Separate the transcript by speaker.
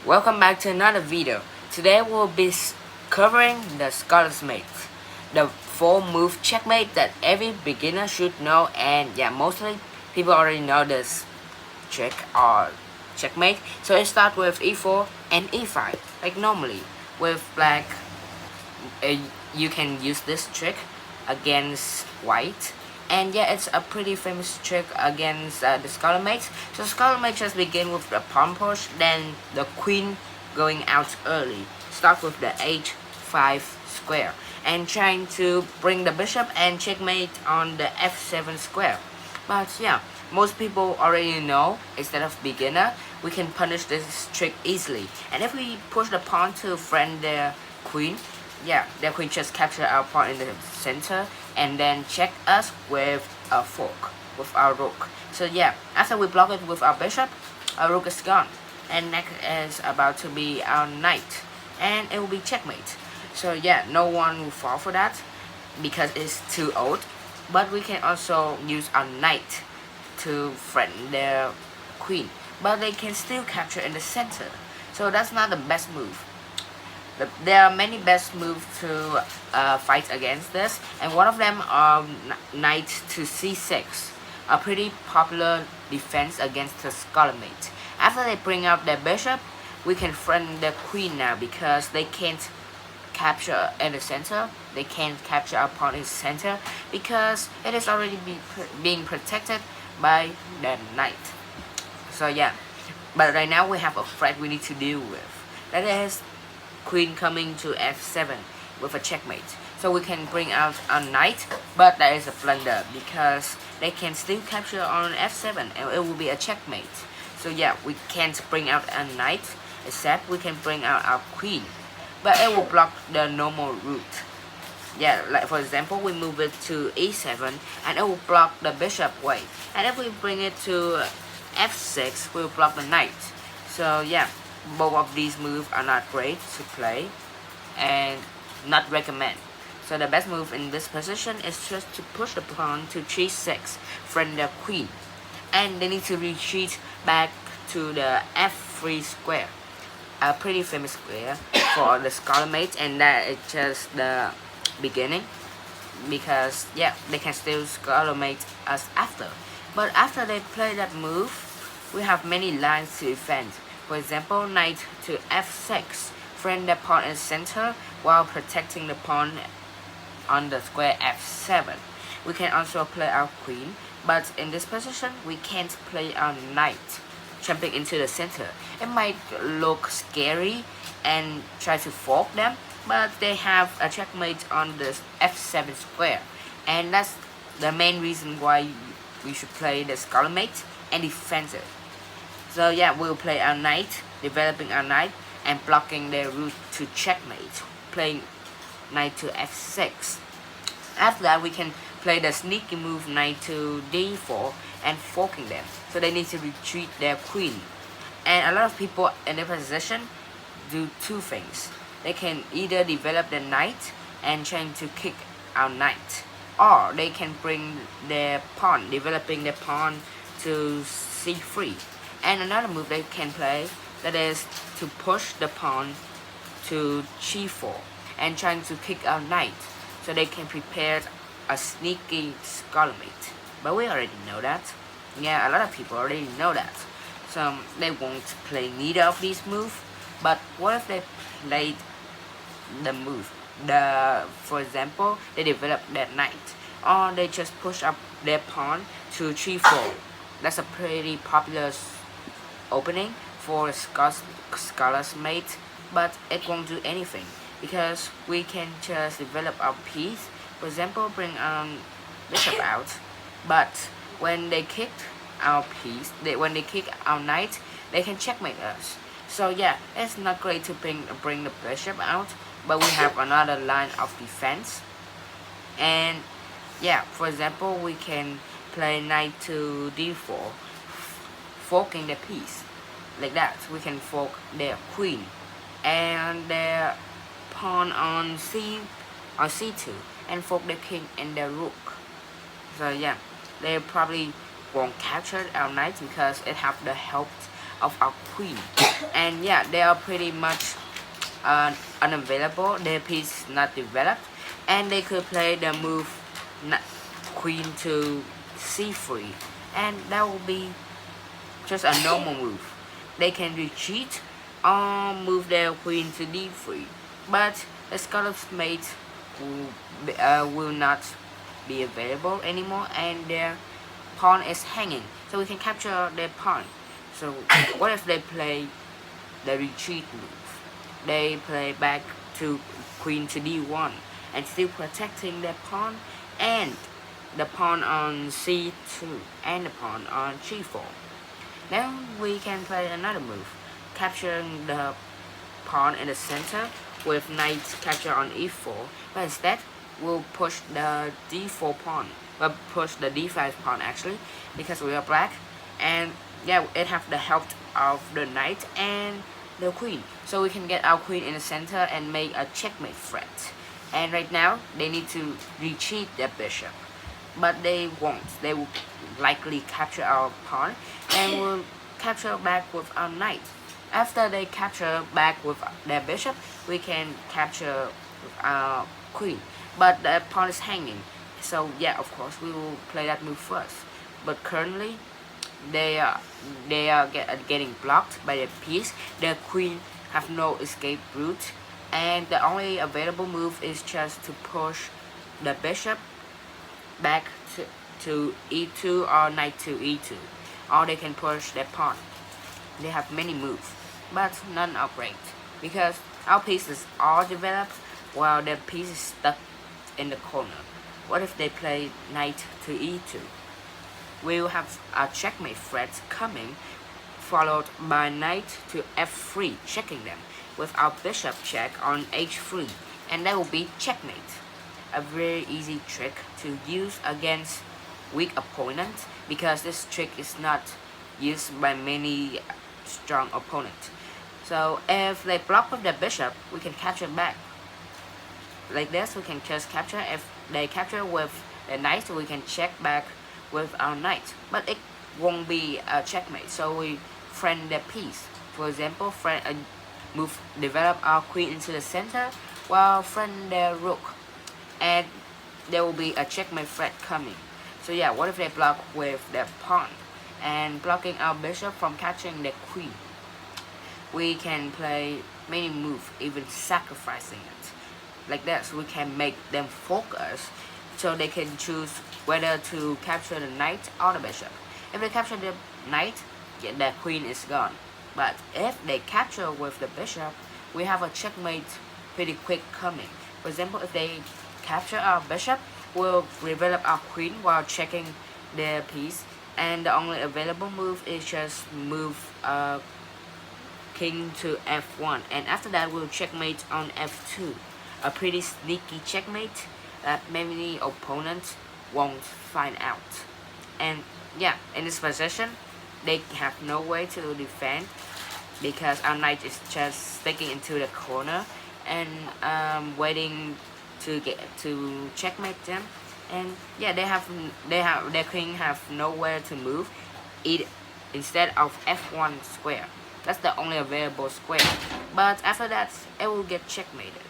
Speaker 1: Welcome back to another video. Today we'll be covering the Scholar's Mate, the 4-move checkmate that every beginner should know, and yeah, mostly people already know this trick or checkmate. So it starts with e4 and e5, like normally. With black, you can use this trick against white. And yeah, it's a pretty famous trick against the Scholar Mate. So Scholar Mate just begin with the pawn push, then the queen going out early. Start with the h5 square and trying to bring the bishop and checkmate on the f7 square. But yeah, most people already know, instead of beginner, we can punish this trick easily. And if we push the pawn to friend their queen, yeah, their queen just capture our pawn in the center and then check us with a fork, with our rook. So yeah, after we block it with our bishop, our rook is gone. And next is about to be our knight, and it will be checkmate. So yeah, no one will fall for that because it's too old. But we can also use our knight to threaten their queen, but they can still capture in the center. So that's not the best move. There are many best moves to fight against this, and one of them are knight to c6, a pretty popular defense against the Scholar Mate. After they bring out their bishop, we can threaten their queen now because they can't capture in the center. They can't capture our pawn in the center because it is already being protected by the knight. So yeah, but right now we have a threat we need to deal with. That is queen coming to f7 with a checkmate. So we can bring out a knight, but that is a blunder because they can still capture on f7 and it will be a checkmate. So yeah, we can't bring out a knight, except we can bring out our queen, but it will block the normal route. Yeah, like for example, we move it to e7 and it will block the bishop way. And if we bring it to f6, we'll block the knight. So yeah, both of these moves are not great to play and not recommend. So the best move in this position is just to push the pawn to g6, friend the queen. And they need to retreat back to the f3 square, a pretty famous square for the Scholar Mate, and that is just the beginning because yeah, they can still Scholar Mate us after. But after they play that move, we have many lines to defend. For example, knight to f6, friend the pawn in center while protecting the pawn on the square f7. We can also play our queen, but in this position we can't play our knight jumping into the center. It might look scary and try to fork them, but they have a checkmate on the f7 square, and that's the main reason why we should play the Scholar Mate and defensive. So yeah, we'll play our knight, developing our knight and blocking their route to checkmate, playing knight to f6. After that, we can play the sneaky move knight to d4 and forking them. So they need to retreat their queen. And a lot of people in their position do two things. They can either develop the knight and trying to kick our knight, or they can bring their pawn, developing their pawn to c3. And another move they can play, that is to push the pawn to g4 and trying to kick our knight, so they can prepare a sneaky Scholar Mate. But we already know that. Yeah, a lot of people already know that. So they won't play neither of these moves. But what if they played the move? For example, they develop their knight, or they just push up their pawn to g4. That's a pretty popular opening for Scholar's Mate, but it won't do anything because we can just develop our piece. For example, bring bishop out, but when they kick our piece, when they kick our knight, they can checkmate us. So yeah, it's not great to bring the bishop out, but we have another line of defense. And yeah, for example, we can play knight to d4, forking the piece. Like that, we can fork their queen and their pawn on c2 and fork the king and the rook. So yeah, they probably won't capture our knight because it have the help of our queen. And yeah, they are pretty much unavailable. Their piece is not developed, and they could play the move queen to c3, and that will be just a normal move. They can retreat or move their queen to d3, but the Scarlet's mate will not be available anymore, and their pawn is hanging, so we can capture their pawn. So what if they play the retreat move? They play back to queen to d1 and still protecting their pawn, and the pawn on c2 and the pawn on g4. Then we can play another move, capturing the pawn in the center with knight capture on e4, but instead we'll push the d4 pawn, but push the d5 pawn actually, because we are black, and yeah, it have the help of the knight and the queen, so we can get our queen in the center and make a checkmate threat. And right now they need to retreat their bishop, but they won't. They will likely capture our pawn and will capture back with our knight. After they capture back with their bishop, we can capture with our queen, but the pawn is hanging, so yeah, of course we will play that move first. But currently they are getting blocked by the piece. The queen have no escape route, and the only available move is just to push the bishop back to e2 or knight to e2, or they can push their pawn. They have many moves, but none are great, because our piece is all developed while their piece is stuck in the corner. What if they play knight to e2? We will have a checkmate threat coming, followed by knight to f3, checking them, with our bishop check on h3, and that will be checkmate. A very easy trick to use against weak opponents, because this trick is not used by many strong opponents. So if they block with their bishop, we can capture back. Like this, we can just capture. If they capture with the knight, we can check back with our knight, but it won't be a checkmate, so we friend the piece. For example, develop our queen into the center while friend the rook, and there will be a checkmate threat coming. So yeah, what if they block with their pawn and blocking our bishop from catching the queen? We can play many moves, even sacrificing it. Like that, so we can make them focus, so they can choose whether to capture the knight or the bishop. If they capture the knight, the queen is gone. But if they capture with the bishop, we have a checkmate pretty quick coming. For example, if they capture our bishop, we'll develop our queen while checking their piece, and the only available move is just move king to f1, and after that we'll checkmate on f2. A pretty sneaky checkmate that many opponents won't find out. And yeah, in this position they have no way to defend, because our knight is just sticking into the corner and waiting to get to checkmate them. And yeah, their king have nowhere to move instead of f1 square. That's the only available square, but after that it will get checkmated.